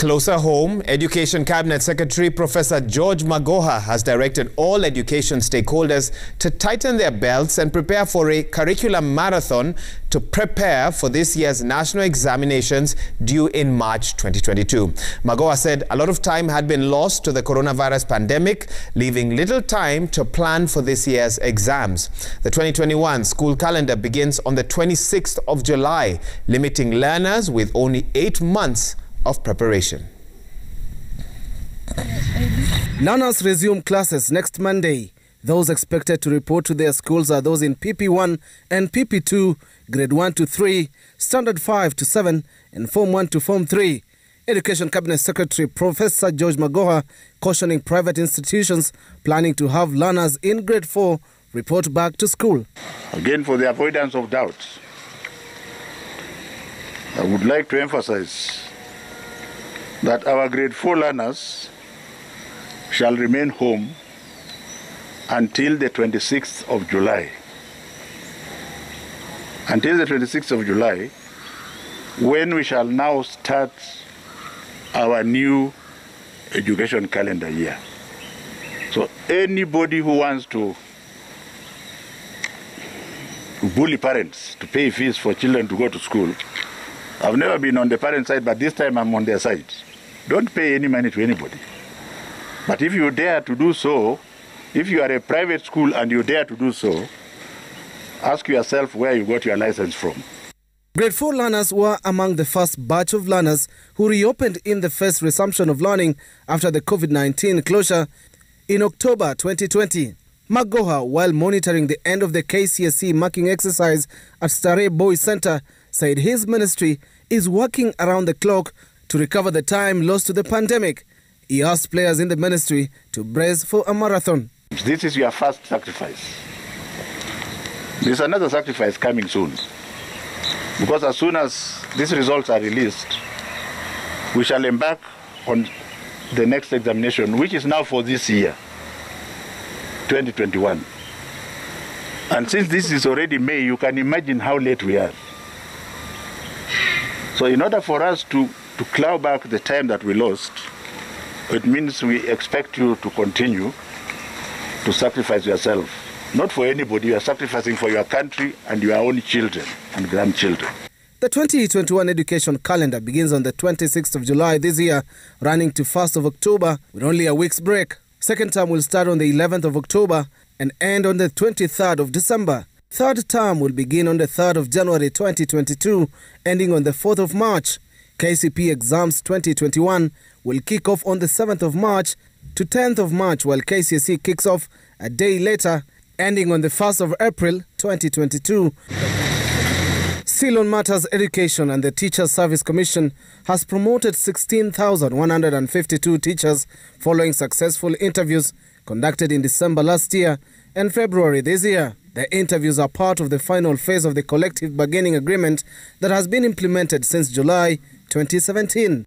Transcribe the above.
Closer home, Education Cabinet Secretary Professor George Magoha has directed all education stakeholders to tighten their belts and prepare for a curriculum marathon to prepare for this year's national examinations due in March 2022. Magoha said a lot of time had been lost to the coronavirus pandemic, leaving little time to plan for this year's exams. The 2021 school calendar begins on the 26th of July, limiting learners with only 8 months of preparation. Learners resume classes next Monday. Those expected to report to their schools are those in PP1 and PP2, Grade 1 to 3, Standard 5 to 7, and Form 1 to Form 3. Education Cabinet Secretary Professor George Magoha cautioning private institutions planning to have learners in Grade 4 report back to school. Again, for the avoidance of doubt, I would like to emphasize that our Grade 4 learners shall remain home until the 26th of July. Until the 26th of July, when we shall now start our new education calendar year. So anybody who wants to bully parents to pay fees for children to go to school, I've never been on the parent side, but this time I'm on their side. Don't pay any money to anybody. But if you dare to do so, if you are a private school and you dare to do so, ask yourself where you got your license from. Grade 4 learners were among the first batch of learners who reopened in the first resumption of learning after the COVID-19 closure in October 2020. Magoha, while monitoring the end of the KCSE marking exercise at Starehe Boys Center, said his ministry is working around the clock to recover the time lost to the pandemic. He asked players in the ministry to brace for a marathon. This is your first sacrifice. There's another sacrifice coming soon. Because as soon as these results are released, we shall embark on the next examination, which is now for this year, 2021. And since this is already May, you can imagine how late we are. So in order for us to claw back the time that we lost, it means we expect you to continue to sacrifice yourself. Not for anybody, you are sacrificing for your country and your own children and grandchildren. The 2021 education calendar begins on the 26th of July this year, running to 1st of October with only a week's break. Second term will start on the 11th of October and end on the 23rd of December. Third term will begin on the 3rd of January 2022, ending on the 4th of March. KCPE exams 2021 will kick off on the 7th of March to 10th of March, while KCSE kicks off a day later, ending on the 1st of April 2022. Still on matters education, and the Teachers Service Commission has promoted 16,152 teachers following successful interviews conducted in December last year and February this year. The interviews are part of the final phase of the collective bargaining agreement that has been implemented since July 2017.